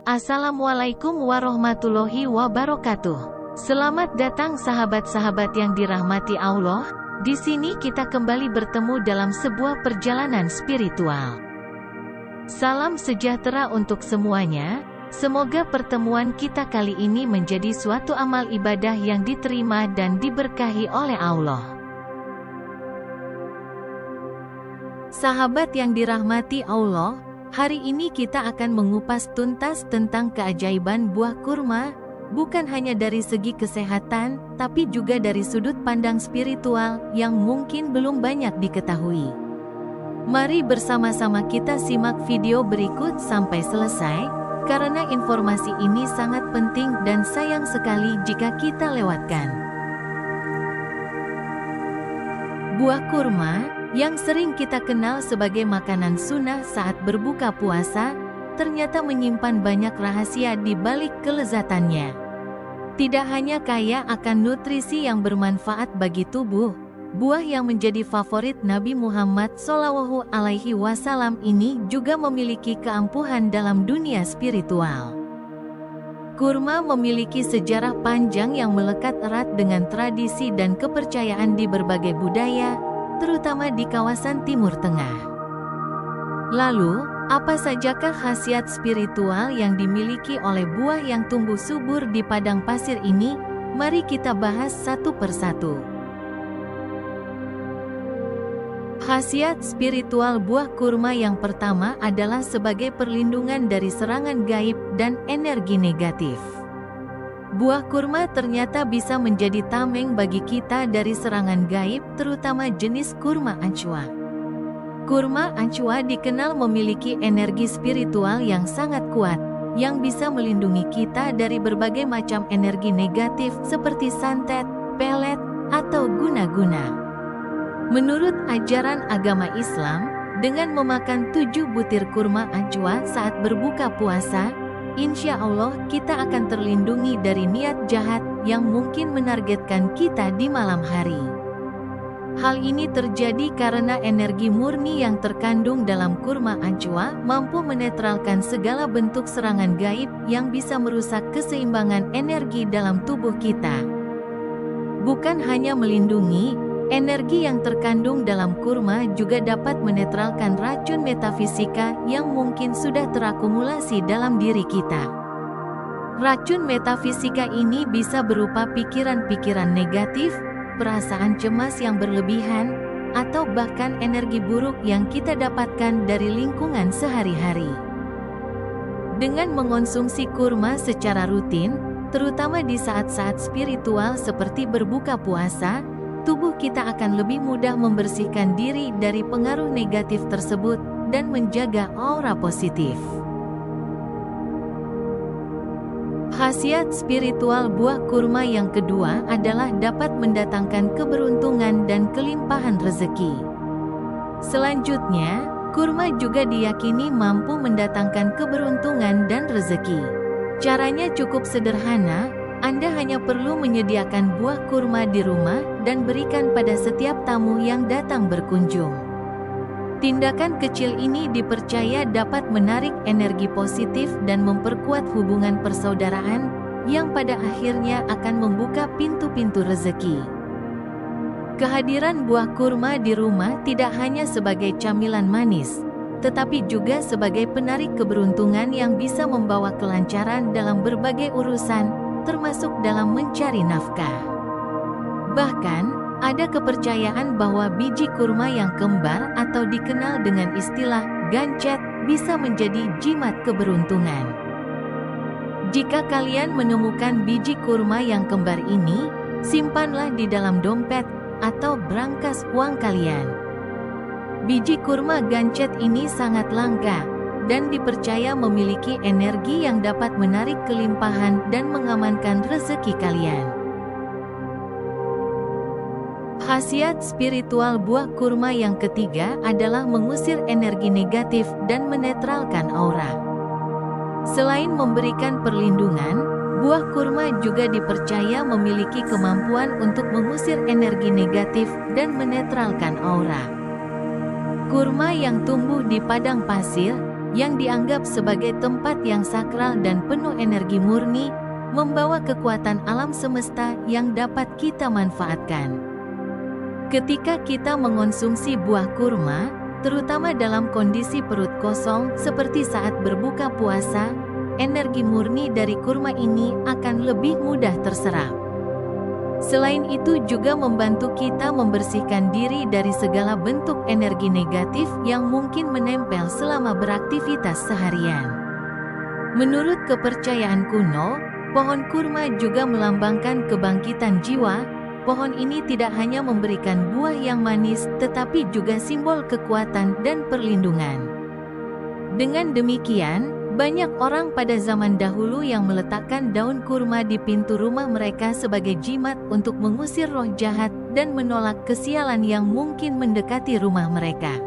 Assalamualaikum warahmatullahi wabarakatuh. Selamat datang sahabat-sahabat yang dirahmati Allah. Di sini kita kembali bertemu dalam sebuah perjalanan spiritual. Salam sejahtera untuk semuanya. Semoga pertemuan kita kali ini menjadi suatu amal ibadah yang diterima dan diberkahi oleh Allah. Sahabat yang dirahmati Allah, hari ini kita akan mengupas tuntas tentang keajaiban buah kurma, bukan hanya dari segi kesehatan, tapi juga dari sudut pandang spiritual yang mungkin belum banyak diketahui. Mari bersama-sama kita simak video berikut sampai selesai, karena informasi ini sangat penting dan sayang sekali jika kita lewatkan. Buah kurma, yang sering kita kenal sebagai makanan sunnah saat berbuka puasa, ternyata menyimpan banyak rahasia di balik kelezatannya. Tidak hanya kaya akan nutrisi yang bermanfaat bagi tubuh, buah yang menjadi favorit Nabi Muhammad SAW ini juga memiliki keampuhan dalam dunia spiritual. Kurma memiliki sejarah panjang yang melekat erat dengan tradisi dan kepercayaan di berbagai budaya, terutama di kawasan Timur Tengah. Lalu, apa sajakah khasiat spiritual yang dimiliki oleh buah yang tumbuh subur di padang pasir ini? Mari kita bahas satu persatu. Khasiat spiritual buah kurma yang pertama adalah sebagai perlindungan dari serangan gaib dan energi negatif. Buah kurma ternyata bisa menjadi tameng bagi kita dari serangan gaib, terutama jenis kurma ajwa. Kurma ajwa dikenal memiliki energi spiritual yang sangat kuat, yang bisa melindungi kita dari berbagai macam energi negatif seperti santet, pelet, atau guna-guna. Menurut ajaran agama Islam, dengan memakan 7 butir kurma ajwa saat berbuka puasa, insya Allah kita akan terlindungi dari niat jahat yang mungkin menargetkan kita di malam hari. Hal ini terjadi karena energi murni yang terkandung dalam kurma ajwa mampu menetralkan segala bentuk serangan gaib yang bisa merusak keseimbangan energi dalam tubuh kita. Bukan hanya melindungi, energi yang terkandung dalam kurma juga dapat menetralkan racun metafisika yang mungkin sudah terakumulasi dalam diri kita. Racun metafisika ini bisa berupa pikiran-pikiran negatif, perasaan cemas yang berlebihan, atau bahkan energi buruk yang kita dapatkan dari lingkungan sehari-hari. Dengan mengonsumsi kurma secara rutin, terutama di saat-saat spiritual seperti berbuka puasa, tubuh kita akan lebih mudah membersihkan diri dari pengaruh negatif tersebut dan menjaga aura positif. Khasiat spiritual buah kurma yang kedua adalah dapat mendatangkan keberuntungan dan kelimpahan rezeki. Selanjutnya, kurma juga diyakini mampu mendatangkan keberuntungan dan rezeki. Caranya cukup sederhana. Anda hanya perlu menyediakan buah kurma di rumah dan berikan pada setiap tamu yang datang berkunjung. Tindakan kecil ini dipercaya dapat menarik energi positif dan memperkuat hubungan persaudaraan, yang pada akhirnya akan membuka pintu-pintu rezeki. Kehadiran buah kurma di rumah tidak hanya sebagai camilan manis, tetapi juga sebagai penarik keberuntungan yang bisa membawa kelancaran dalam berbagai urusan, termasuk dalam mencari nafkah. Bahkan, ada kepercayaan bahwa biji kurma yang kembar atau dikenal dengan istilah gancet bisa menjadi jimat keberuntungan. Jika kalian menemukan biji kurma yang kembar ini, simpanlah di dalam dompet atau brankas uang kalian. Biji kurma gancet ini sangat langka dan dipercaya memiliki energi yang dapat menarik kelimpahan dan mengamankan rezeki kalian. Khasiat spiritual buah kurma yang ketiga adalah mengusir energi negatif dan menetralkan aura. Selain memberikan perlindungan, buah kurma juga dipercaya memiliki kemampuan untuk mengusir energi negatif dan menetralkan aura. Kurma yang tumbuh di padang pasir yang dianggap sebagai tempat yang sakral dan penuh energi murni, membawa kekuatan alam semesta yang dapat kita manfaatkan. Ketika kita mengonsumsi buah kurma, terutama dalam kondisi perut kosong seperti saat berbuka puasa, energi murni dari kurma ini akan lebih mudah terserap. Selain itu juga membantu kita membersihkan diri dari segala bentuk energi negatif yang mungkin menempel selama beraktivitas seharian. Menurut kepercayaan kuno, pohon kurma juga melambangkan kebangkitan jiwa. Pohon ini tidak hanya memberikan buah yang manis, tetapi juga simbol kekuatan dan perlindungan. Dengan demikian, banyak orang pada zaman dahulu yang meletakkan daun kurma di pintu rumah mereka sebagai jimat untuk mengusir roh jahat dan menolak kesialan yang mungkin mendekati rumah mereka.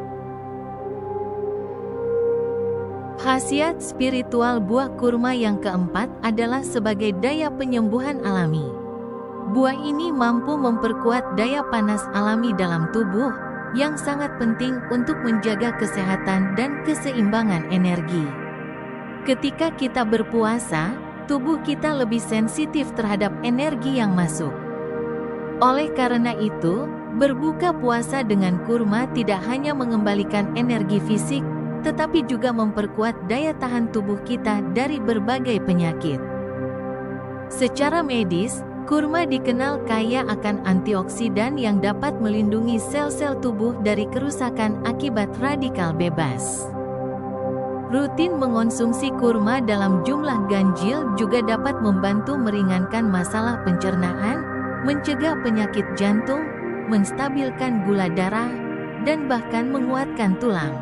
Khasiat spiritual buah kurma yang keempat adalah sebagai daya penyembuhan alami. Buah ini mampu memperkuat daya panas alami dalam tubuh, yang sangat penting untuk menjaga kesehatan dan keseimbangan energi. Ketika kita berpuasa, tubuh kita lebih sensitif terhadap energi yang masuk. Oleh karena itu, berbuka puasa dengan kurma tidak hanya mengembalikan energi fisik, tetapi juga memperkuat daya tahan tubuh kita dari berbagai penyakit. Secara medis, kurma dikenal kaya akan antioksidan yang dapat melindungi sel-sel tubuh dari kerusakan akibat radikal bebas. Rutin mengonsumsi kurma dalam jumlah ganjil juga dapat membantu meringankan masalah pencernaan, mencegah penyakit jantung, menstabilkan gula darah, dan bahkan menguatkan tulang.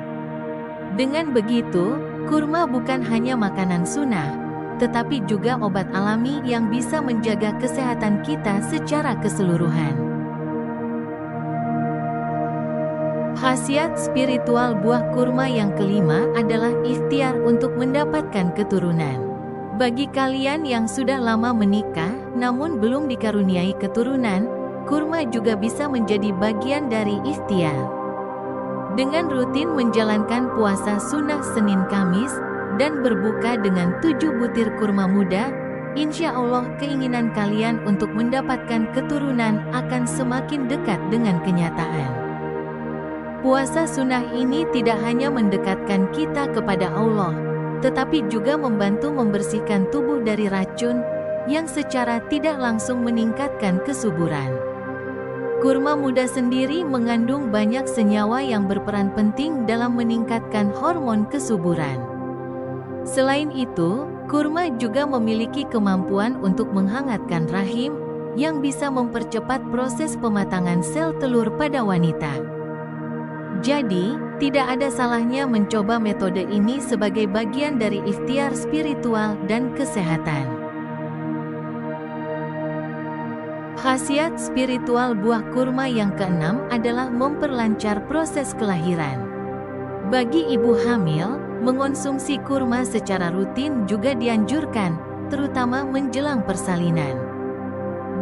Dengan begitu, kurma bukan hanya makanan sunnah, tetapi juga obat alami yang bisa menjaga kesehatan kita secara keseluruhan. Khasiat spiritual buah kurma yang kelima adalah ikhtiar untuk mendapatkan keturunan. Bagi kalian yang sudah lama menikah, namun belum dikaruniai keturunan, kurma juga bisa menjadi bagian dari ikhtiar. Dengan rutin menjalankan puasa sunnah Senin Kamis, dan berbuka dengan 7 butir kurma muda, insya Allah keinginan kalian untuk mendapatkan keturunan akan semakin dekat dengan kenyataan. Puasa sunnah ini tidak hanya mendekatkan kita kepada Allah, tetapi juga membantu membersihkan tubuh dari racun, yang secara tidak langsung meningkatkan kesuburan. Kurma muda sendiri mengandung banyak senyawa yang berperan penting dalam meningkatkan hormon kesuburan. Selain itu, kurma juga memiliki kemampuan untuk menghangatkan rahim, yang bisa mempercepat proses pematangan sel telur pada wanita. Jadi, tidak ada salahnya mencoba metode ini sebagai bagian dari ikhtiar spiritual dan kesehatan. Khasiat spiritual buah kurma yang keenam adalah memperlancar proses kelahiran. Bagi ibu hamil, mengonsumsi kurma secara rutin juga dianjurkan, terutama menjelang persalinan.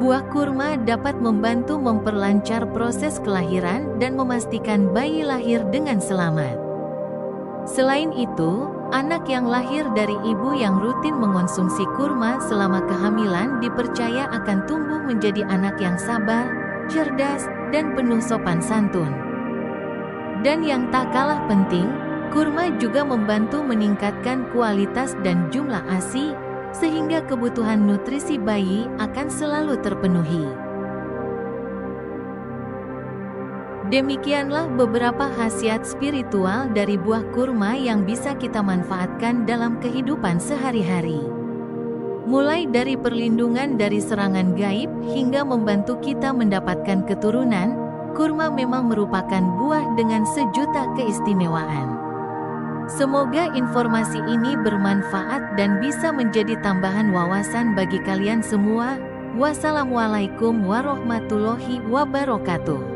Buah kurma dapat membantu memperlancar proses kelahiran dan memastikan bayi lahir dengan selamat. Selain itu, anak yang lahir dari ibu yang rutin mengonsumsi kurma selama kehamilan dipercaya akan tumbuh menjadi anak yang sabar, cerdas, dan penuh sopan santun. Dan yang tak kalah penting, kurma juga membantu meningkatkan kualitas dan jumlah ASI, sehingga kebutuhan nutrisi bayi akan selalu terpenuhi. Demikianlah beberapa khasiat spiritual dari buah kurma yang bisa kita manfaatkan dalam kehidupan sehari-hari. Mulai dari perlindungan dari serangan gaib hingga membantu kita mendapatkan keturunan, kurma memang merupakan buah dengan sejuta keistimewaan. Semoga informasi ini bermanfaat dan bisa menjadi tambahan wawasan bagi kalian semua. Wassalamualaikum warahmatullahi wabarakatuh.